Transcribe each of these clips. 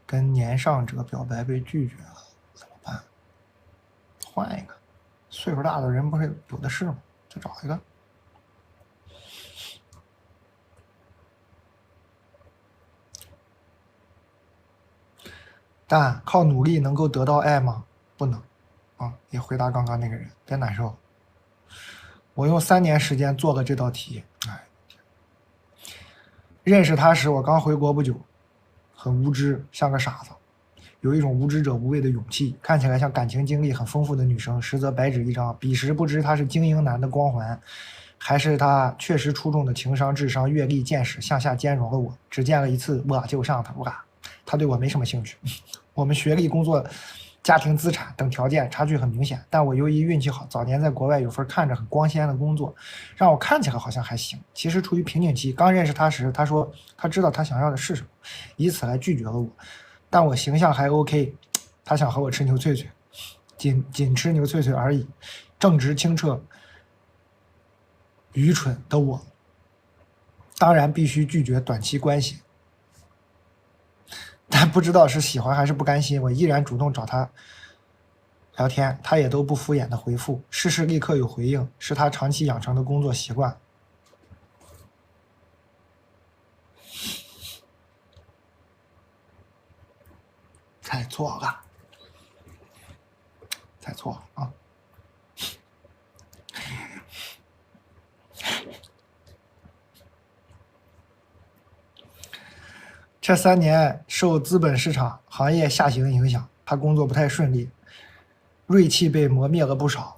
跟年上者表白被拒绝了，怎么办？换一个，岁数大的人不是有的是吗？再找一个。但靠努力能够得到爱吗？不能。啊，也回答刚刚那个人，别难受。我用3年时间做了这道题，哎，认识他时我刚回国不久，很无知，像个傻子，有一种无知者无畏的勇气，看起来像感情经历很丰富的女生，实则白纸一张。彼时不知他是精英男的光环，还是他确实出众的情商、智商、阅历、见识向下兼容了我。只见了一次我就上他，他对我没什么兴趣。我们学历、工作、家庭资产等条件差距很明显，但我由于运气好，早年在国外有份看着很光鲜的工作，让我看起来好像还行。其实处于瓶颈期，刚认识他时，他说他知道他想要的是什么，以此来拒绝了我。但我形象还 OK， 他想和我吃牛脆脆，仅吃牛脆脆而已。正直清澈、愚蠢的我，当然必须拒绝短期关系。但不知道是喜欢还是不甘心，我依然主动找他聊天，他也都不敷衍的回复，事事立刻有回应，是他长期养成的工作习惯。猜错了，猜错了啊！这3年受资本市场行业下行影响，他工作不太顺利，锐气被磨灭了不少。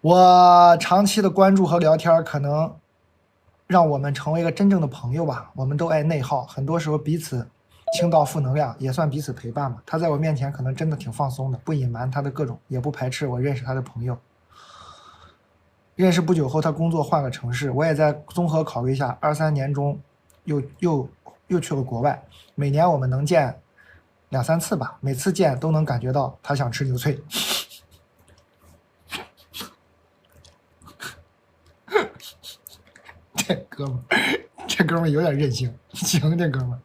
我长期的关注和聊天可能让我们成为了真正的朋友吧。我们都爱内耗，很多时候彼此倾倒负能量，也算彼此陪伴吧。他在我面前可能真的挺放松的，不隐瞒他的各种，也不排斥我认识他的朋友。认识不久后，他工作换了城市，我也在综合考虑一下，23年中又去了国外，每年我们能见2、3次吧，每次见都能感觉到他想吃牛脆。这哥们儿有点任性，行，这哥们儿。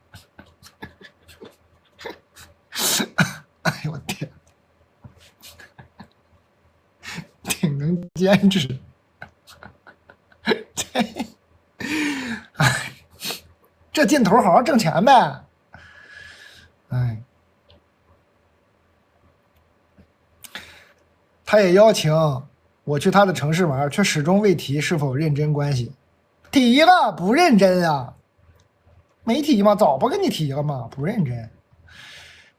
哎呦我天，挺能坚持。哎，这劲头好好挣钱呗。哎，他也邀请我去他的城市玩，却始终未提是否认真关系。提了，不认真啊？没提吗？早不跟你提了吗？不认真。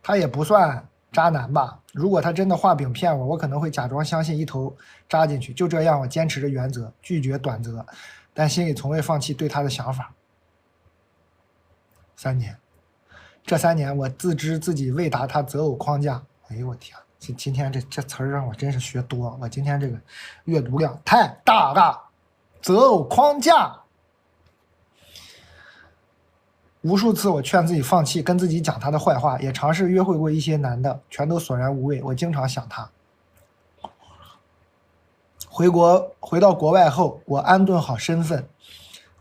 他也不算渣男吧？如果他真的画饼骗我，我可能会假装相信，一头扎进去。就这样，我坚持着原则，拒绝短则，但心里从未放弃对他的想法。3年，这3年我自知自己未达他择偶框架。哎呦我天！今天这词儿让我真是学多了，我今天这个阅读量太大了。择偶框架，无数次我劝自己放弃，跟自己讲他的坏话，也尝试约会过一些男的，全都索然无味。我经常想他。回到国外后，我安顿好身份，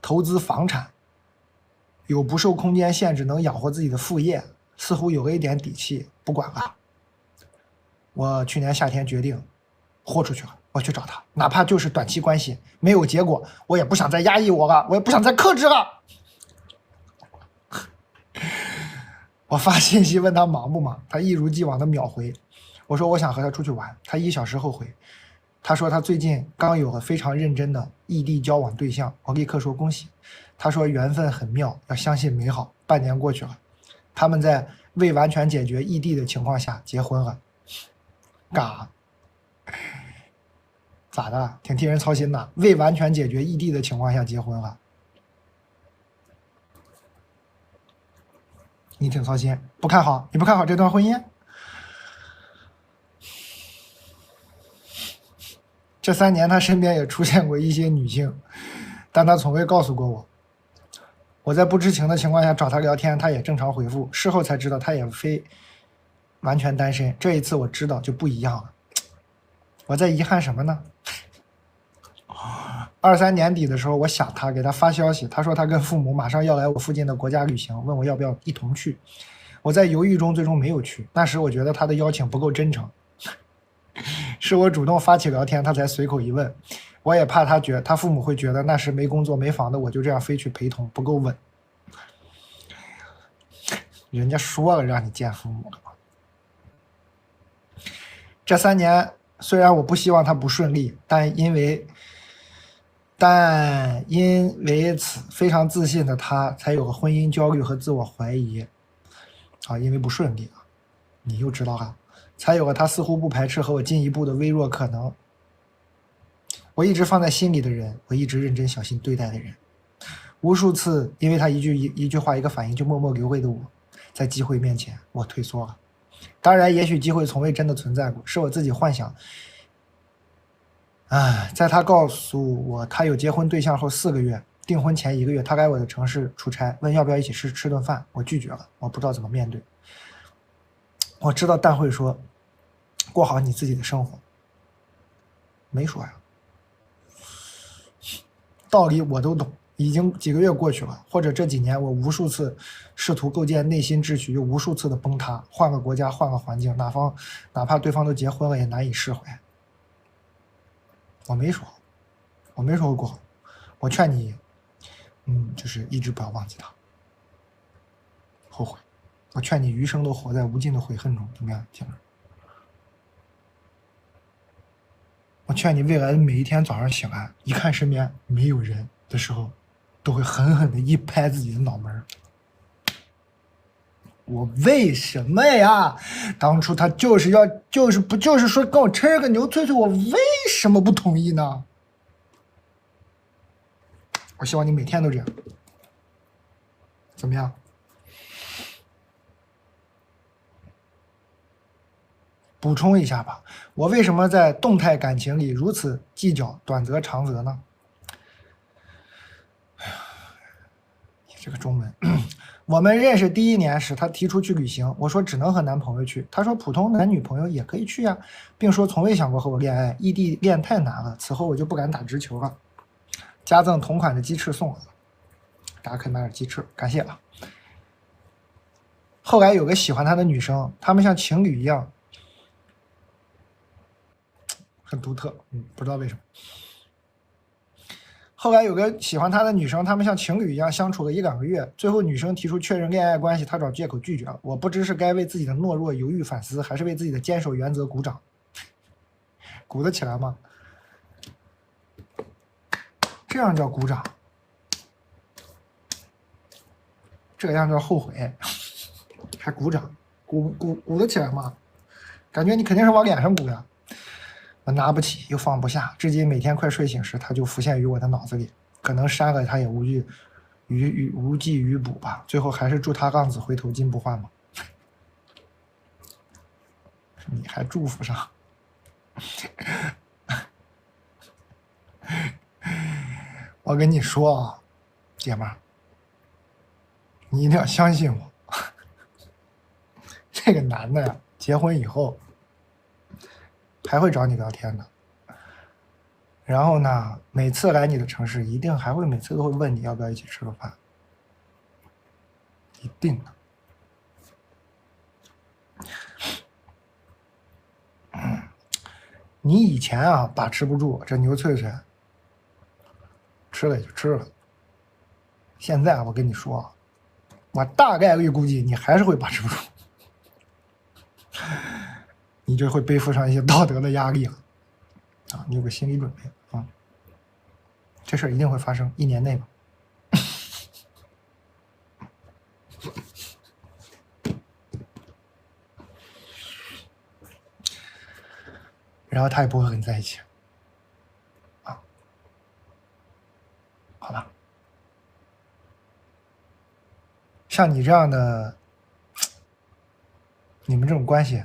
投资房产，有不受空间限制能养活自己的副业，似乎有了一点底气。不管了，我去年夏天决定豁出去了，我去找他，哪怕就是短期关系，没有结果，我也不想再压抑我了，我也不想再克制了。我发信息问他忙不忙，他一如既往的秒回。我说我想和他出去玩，他1小时后回。他说他最近刚有了非常认真的异地交往对象，我立刻说恭喜。他说缘分很妙，要相信美好。半年过去了，他们在未完全解决异地的情况下结婚了。嘎，咋的？挺替人操心的。未完全解决异地的情况下结婚了，你挺操心，不看好？你不看好这段婚姻？这3年他身边也出现过一些女性，但他从未告诉过我。我在不知情的情况下找他聊天，他也正常回复。事后才知道他也非完全单身。这一次我知道就不一样了。我在遗憾什么呢？23年底的时候，我想他，给他发消息，他说他跟父母马上要来我附近的国家旅行，问我要不要一同去。我在犹豫中最终没有去。那时我觉得他的邀请不够真诚，是我主动发起聊天，他才随口一问。我也怕他父母会觉得那时没工作没房的我就这样飞去陪同不够稳。人家说了让你见父母了吗？这3年虽然我不希望他不顺利，但因为此非常自信的他才有了婚姻焦虑和自我怀疑啊，因为不顺利啊，你又知道了，才有了他似乎不排斥和我进一步的微弱可能。我一直放在心里的人，我一直认真小心对待的人，无数次因为他一句话一个反应就默默流泪的我，在机会面前我退缩了。当然也许机会从未真的存在过，是我自己幻想。在他告诉我他有结婚对象后4个月，订婚前1个月，他来我的城市出差，问要不要一起吃顿饭，我拒绝了，我不知道怎么面对。我知道但会说过好你自己的生活，没说呀，道理我都懂，已经几个月过去了，或者这几年我无数次试图构建内心秩序，又无数次的崩塌，换个国家换个环境，哪怕对方都结婚了也难以释怀。我没说会过好，我劝你就是一直不要忘记他，后悔，我劝你余生都活在无尽的悔恨中，怎么样，姐妹？我劝你未来的每一天早上醒来，一看身边没有人的时候，都会狠狠的一拍自己的脑门。我为什么呀？当初他就是说跟我吃个牛脆脆，我为什么不同意呢？我希望你每天都这样，怎么样？补充一下吧，我为什么在动态感情里如此计较短则长则呢？哎呀，你这个中文。我们认识第1年时，他提出去旅行，我说只能和男朋友去，他说普通男女朋友也可以去呀，并说从未想过和我恋爱，异地恋太难了。此后我就不敢打直球了。加赠同款的鸡翅送我了，大家可以买点鸡翅，感谢啊。后来有个喜欢他的女生，他们像情侣一样，很独特，不知道为什么。后来有个喜欢他的女生，他们像情侣一样相处了1-2个月，最后女生提出确认恋爱关系，他找借口拒绝了。我不知是该为自己的懦弱犹豫反思，还是为自己的坚守原则鼓掌。鼓得起来吗？这样叫鼓掌，这样叫后悔，还鼓掌，鼓得起来吗？感觉你肯定是往脸上鼓呀。我拿不起又放不下，至今每天快睡醒时，它就浮现于我的脑子里。可能删了它也无济于补吧。最后还是祝他浪子回头金不换吗？你还祝福上？我跟你说啊，姐们儿，你一定要相信我。这个男的呀，结婚以后还会找你聊天的，然后呢，每次来你的城市，一定还会每次都会问你要不要一起吃个饭，一定的。你以前啊把持不住，这牛脆脆吃了也就吃了，现在我跟你说，我大概率估计你还是会把持不住。你就会背负上一些道德的压力了，你有个心理准备啊，这事儿一定会发生，1年内吧。然后他也不会和你在一起，好吧？像你这样的，你们这种关系。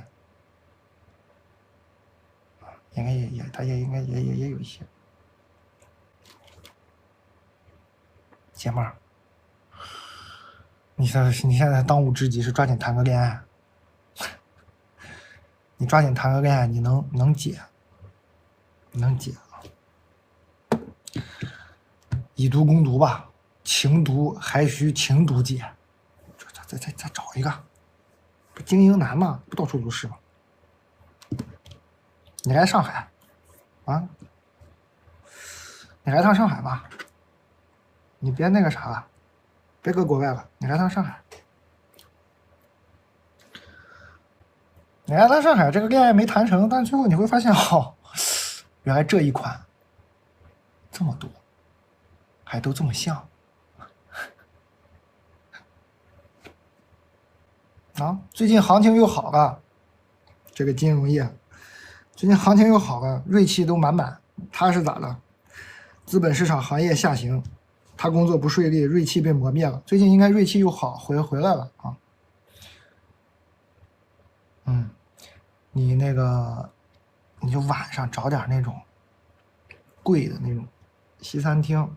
应该他也应该也有一些姐妹儿，你现在当务之急是抓紧谈个恋爱，你抓紧谈个恋爱，你能解，以毒攻毒吧，情毒还需情毒解，再找一个，精英男嘛，不到处都是吗？你来上海啊？你来趟上海吧，你别那个啥了，别搁国外了，你来趟上海。你来趟上海，这个恋爱没谈成，但最后你会发现，哦，原来这一款这么多，还都这么像。啊，最近行情又好了，这个金融业最近行情又好了，锐气都满满。他是咋的？资本市场行业下行，他工作不顺利，锐气被磨灭了。最近应该锐气又好回来了啊。你那个，你就晚上找点那种贵的那种西餐厅、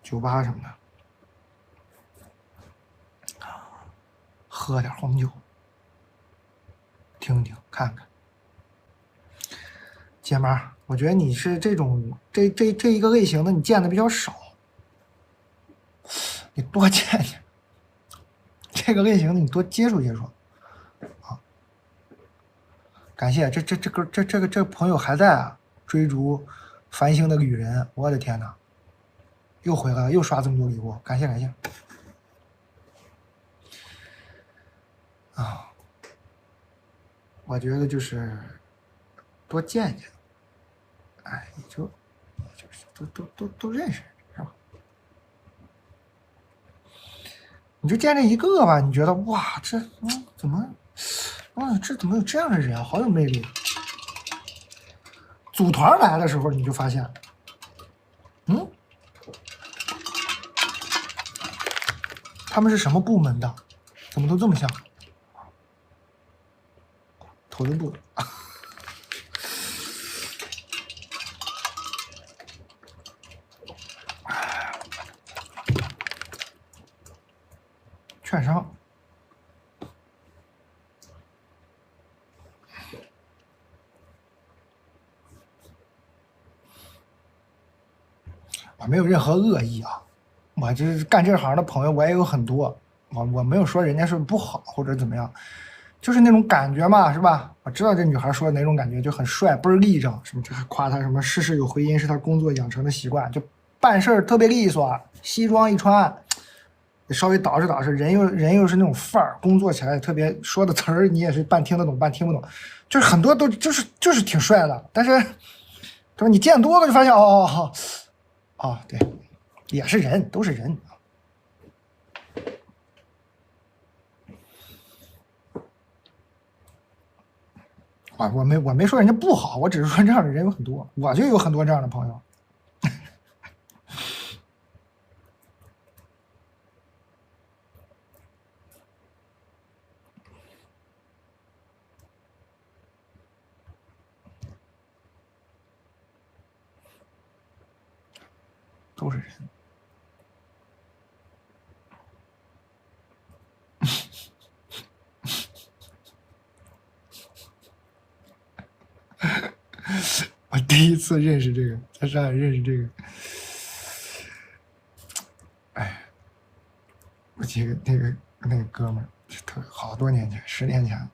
酒吧什么的。喝点红酒，听听看看。姐们儿，我觉得你是这种这一个类型的，你见的比较少，你多见见。这个类型的你多接触接触啊。感谢这个朋友还在啊，追逐繁星的旅人，我的天哪，又回来了，又刷这么多礼物，感谢感谢。啊，我觉得就是多见见，哎，你就是都认识，是吧？你就见这一个吧，你觉得哇，这怎么，这怎么有这样的人啊，好有魅力。组团来的时候，你就发现，他们是什么部门的？怎么都这么像？投资部的。券商。我没有任何恶意啊，我这干这行的朋友我也有很多，我没有说人家是不好或者怎么样，就是那种感觉嘛，是吧？我知道这女孩说的哪种感觉，就很帅，倍儿立正，什么这还夸她什么事事有回音，是她工作养成的习惯，就办事儿特别利索，西装一穿，稍微捯饬，人又是那种范儿，工作起来特别说的词儿你也是半听得懂半听不懂，就是很多都就是挺帅的，但是对吧？你见多了就发现哦，对，也是人，都是人。啊，我没说人家不好，我只是说这样的人有很多，我就有很多这样的朋友。都是人。我第一次认识这个，在上海认识这个，哎，我记得那个哥们儿，好多年前，10年前，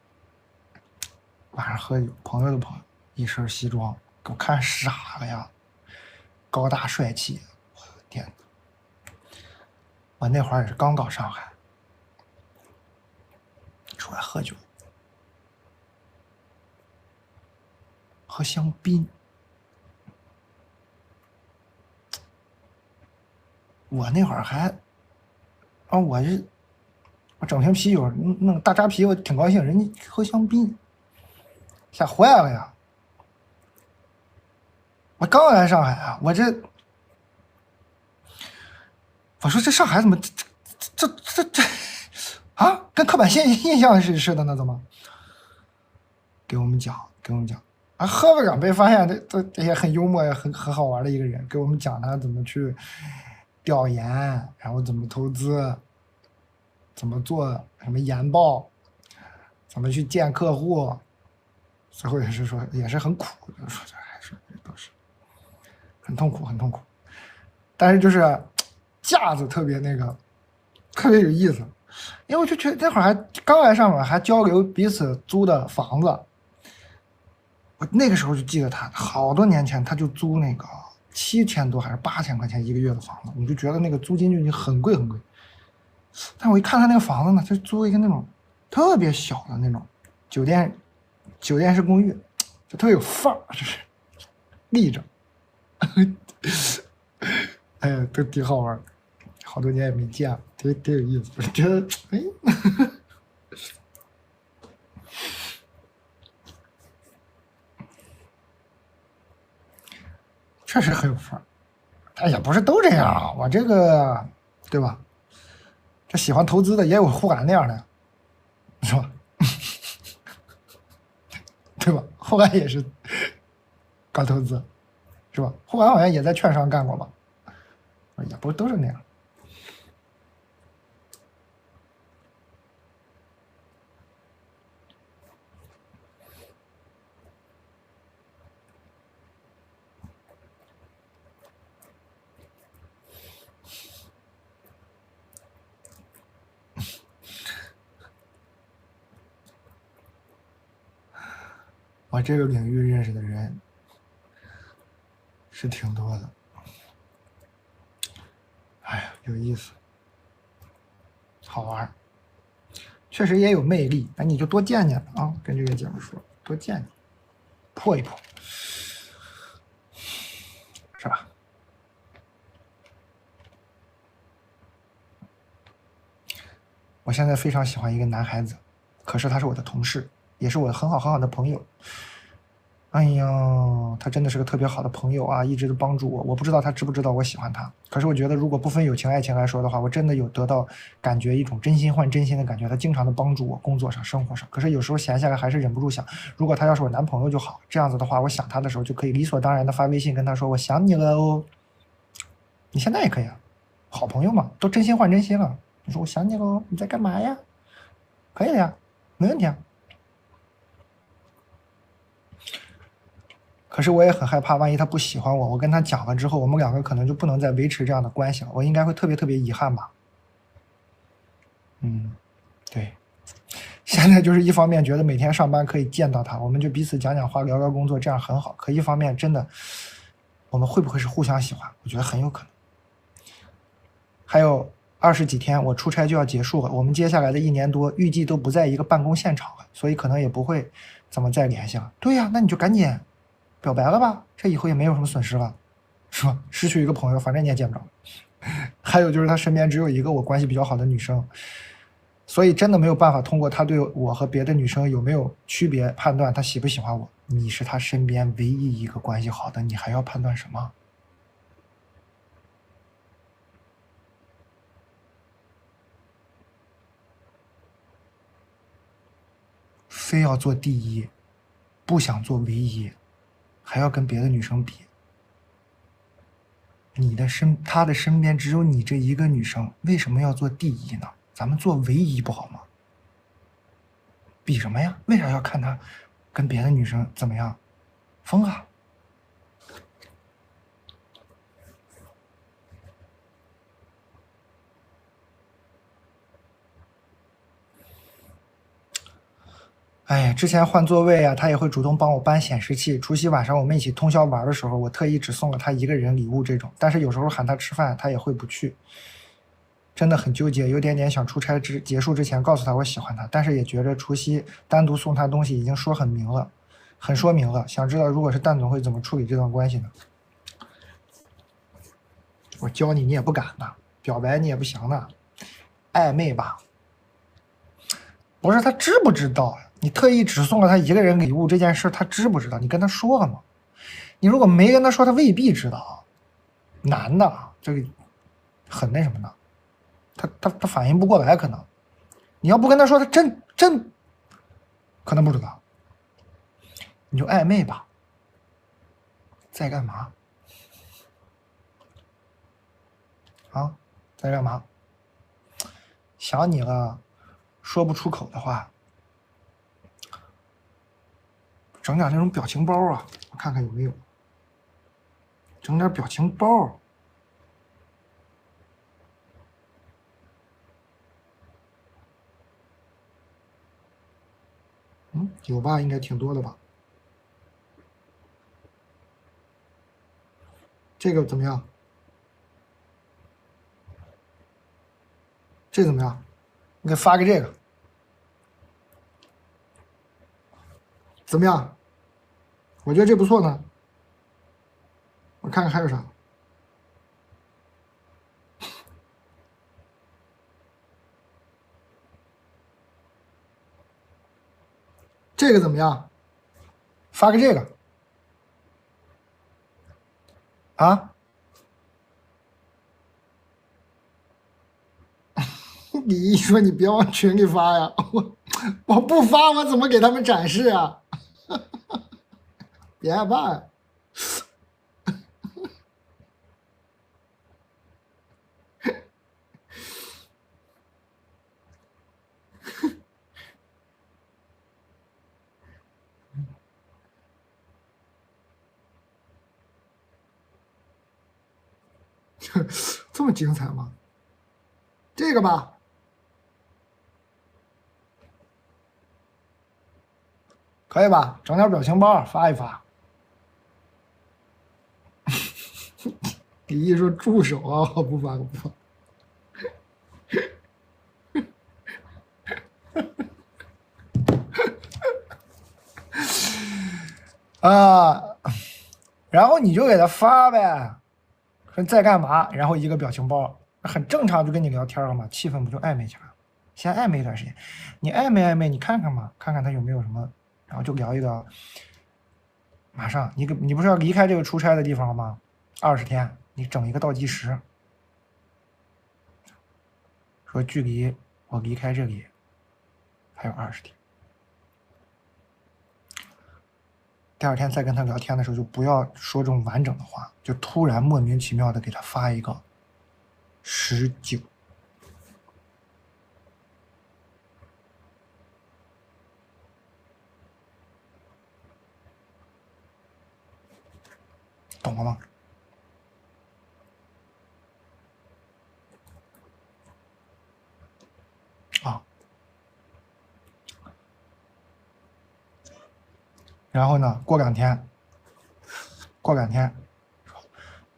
晚上喝酒，朋友的朋友，一身西装，给我看傻了呀，高大帅气，我的天！我那会儿也是刚到上海，出来喝酒，喝香槟。我那会儿还，啊，我整瓶啤酒，弄大扎啤，我挺高兴。人家喝香槟，吓坏了呀！我刚来上海啊，我说这上海怎么这啊，跟刻板印象似的呢？怎么？给我们讲啊，喝了2杯，发现这也很幽默，很好玩的一个人，给我们讲他怎么去调研，然后怎么投资，怎么做什么研报，怎么去见客户，最后也是说也是很苦，说这还是都是很痛苦，但是就是架子特别那个特别有意思。因为我就觉得那会儿还刚来上海，还交流彼此租的房子。我那个时候就记得他，好多年前他就租那个7000多还是8000块钱一个月的房子，我就觉得那个租金就已经很贵很贵。但我一看他那个房子呢，就租一个那种特别小的那种酒店式公寓，就特别有范儿，就是立着，哎呀，都挺好玩，好多年也没见了，挺有意思。我觉得，哎，确实很有范儿。但也不是都这样，我这个，对吧？这喜欢投资的也有护感那样的，是吧？对吧？护感也是搞投资，是吧？护感好像也在券商干过吧？也不都是那样。我这个领域认识的人是挺多的，哎呀，有意思，好玩，确实也有魅力。那你就多见见吧啊，跟这个姐们说，多见见，破一破，是吧？我现在非常喜欢一个男孩子，可是他是我的同事，也是我很好的朋友。哎呀，他真的是个特别好的朋友啊，一直都帮助我。我不知道他知不知道我喜欢他，可是我觉得如果不分友情爱情来说的话，我真的有得到感觉一种真心换真心的感觉。他经常的帮助我工作上、生活上，可是有时候闲下来还是忍不住想，如果他要是我男朋友就好。这样子的话，我想他的时候就可以理所当然的发微信跟他说我想你了哦。你现在也可以啊，好朋友嘛，都真心换真心了。你说我想你喽，你在干嘛呀？可以的呀，没问题啊。可是我也很害怕，万一他不喜欢我，我跟他讲了之后，我们两个可能就不能再维持这样的关系了，我应该会特别遗憾吧。嗯，对。现在就是一方面觉得每天上班可以见到他，我们就彼此讲讲话，聊聊工作，这样很好。可一方面真的，我们会不会是互相喜欢？我觉得很有可能。还有20几天，我出差就要结束了，我们接下来的1年多预计都不在一个办公现场了，所以可能也不会怎么再联系了。对呀，那你就赶紧表白了吧，这以后也没有什么损失了，是吧？失去一个朋友，反正你也见不着。还有就是他身边只有一个我关系比较好的女生，所以真的没有办法通过他对我和别的女生有没有区别判断他喜不喜欢我。你是他身边唯一一个关系好的，你还要判断什么？非要做第一，不想做唯一，还要跟别的女生比。他的身边只有你这一个女生，为什么要做第一呢？咱们做唯一不好吗？比什么呀？为啥要看他跟别的女生怎么样？疯啊！哎呀，之前换座位啊，他也会主动帮我搬显示器。除夕晚上我们一起通宵玩的时候，我特意只送了他一个人礼物这种。但是有时候喊他吃饭，他也会不去，真的很纠结，有点想出差结束之前告诉他我喜欢他，但是也觉着除夕单独送他东西已经说很明了，很说明了。想知道如果是蛋总会怎么处理这段关系呢？我教你，你也不敢的，表白你也不行的，暧昧吧。不是他知不知道呀？你特意只送了他一个人礼物这件事，他知不知道？你跟他说了吗？你如果没跟他说，他未必知道。男的这个很那什么的，他反应不过来，可能你要不跟他说，他真可能不知道。你就暧昧吧，在干嘛啊？在干嘛？想你了，说不出口的话，整点那种表情包啊，我看看有没有。整点表情包，有吧，应该挺多的吧。这个怎么样？这怎么样？你给发个这个，怎么样？我觉得这不错呢。我看看还有啥。这个怎么样？发个这个啊！你一说你别往群里发呀，我不发我怎么给他们展示啊？别害怕呀。这么精彩吗？这个吧，可以吧？整点表情包发一发。李毅说：“助手啊，我不发，我不发。”啊，然后你就给他发呗，说在干嘛，然后一个表情包，很正常，就跟你聊天了嘛，气氛不就暧昧起来了？先暧昧一段时间，你暧昧暧昧，你看看嘛，看看他有没有什么，然后就聊一个。马上，你不是要离开这个出差的地方了吗？20天，你整一个倒计时，说距离我离开这里还有20天。第二天再跟他聊天的时候，就不要说这种完整的话，就突然莫名其妙的给他发一个19。懂了吗？啊，然后呢，过两天，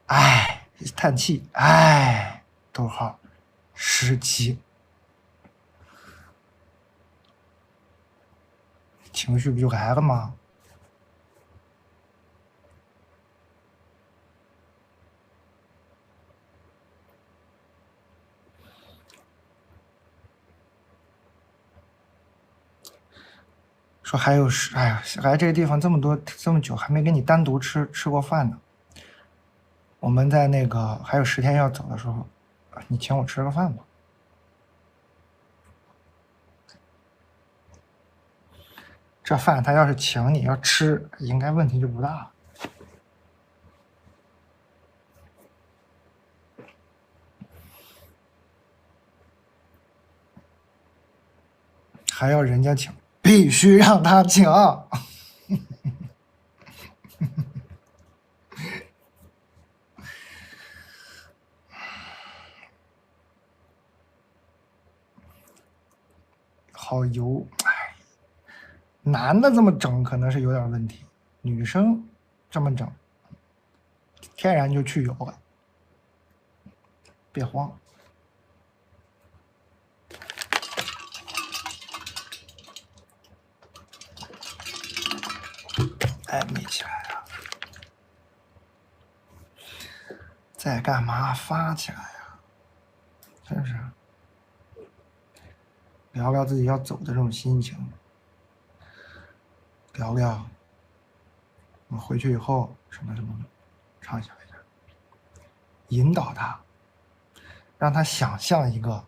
哎，叹气，哎，逗号，17，情绪不就来了吗？说还有哎呀，来这个地方这么久，还没跟你单独吃过饭呢。我们在那个还有10天要走的时候，你请我吃个饭吧。这饭他要是请你要吃，应该问题就不大了。还要人家请，必须让他请。好油，哎，男的这么整可能是有点问题，女生这么整，天然就去油了。别慌，暧昧起来啊！在干嘛？发起来呀！真是聊聊自己要走的这种心情，聊聊我回去以后什么什么，畅想一下，引导他，让他想象一个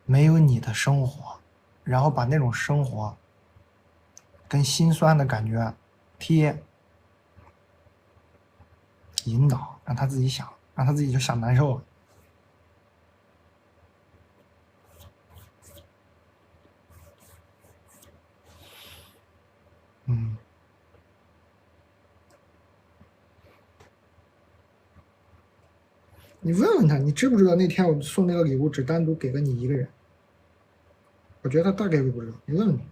没有你的生活，然后把那种生活跟心酸的感觉贴，引导，让他自己想，让他自己就想难受了。嗯，你问问他，你知不知道那天我送那个礼物只单独给了你一个人？我觉得他大概率不知道，你问问他。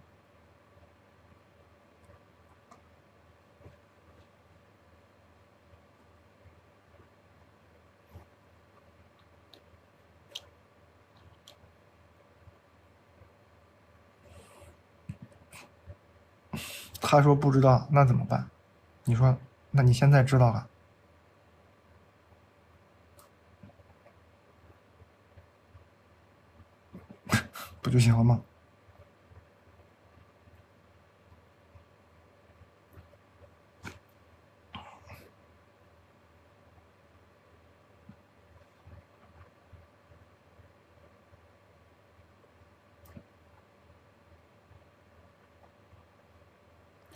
他说不知道，那怎么办？你说，那你现在知道了，不就行了吗？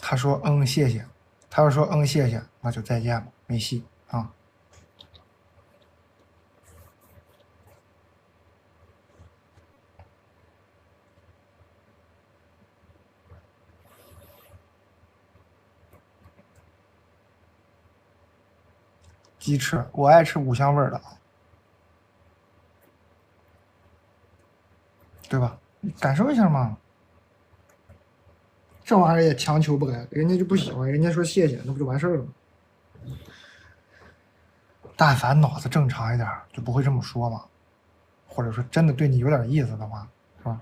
他说谢谢，他要说谢谢，那就再见吧，没戏啊。鸡翅，我爱吃五香味的，对吧？感受一下嘛。这玩意儿也强求不来，人家就不喜欢，人家说谢谢，那不就完事儿了吗？但凡脑子正常一点，就不会这么说嘛。或者说真的对你有点意思的话，是吧？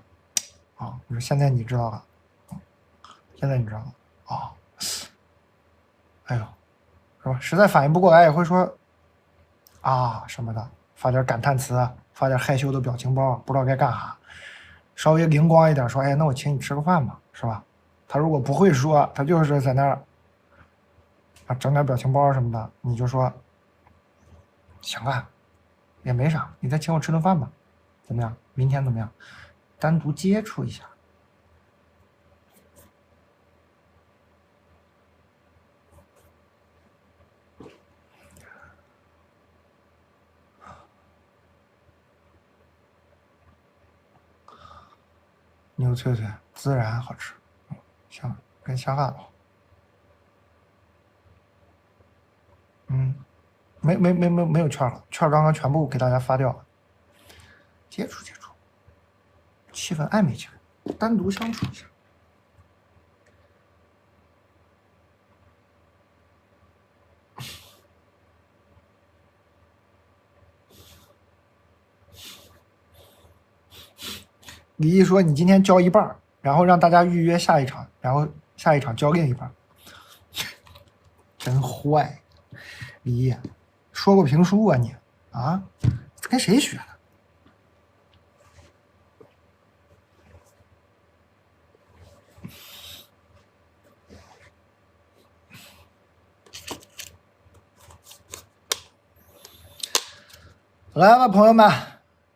啊，你说现在你知道了，现在你知道了啊？哎呦，是吧？实在反应不过来，也会说啊什么的，发点感叹词，发点害羞的表情包，不知道该干啥。稍微灵光一点，说，哎，那我请你吃个饭吧，是吧？他如果不会说，他就是在那儿啊整点表情包什么的，你就说行啊，也没啥，你再请我吃顿饭吧，怎么样？明天怎么样？单独接触一下。牛脆脆，孜然好吃，香，跟香辣的。没有券了，券刚刚全部给大家发掉了。接触接触，气氛暧昧起来，单独相处一下。李毅说：“你今天交一半，然后让大家预约下一场，然后下一场交另一半。”真坏，李毅，说过评书啊你啊？跟谁学的？来吧，朋友们，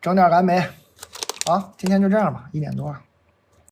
整点蓝莓。好，今天就这样吧，1点多了。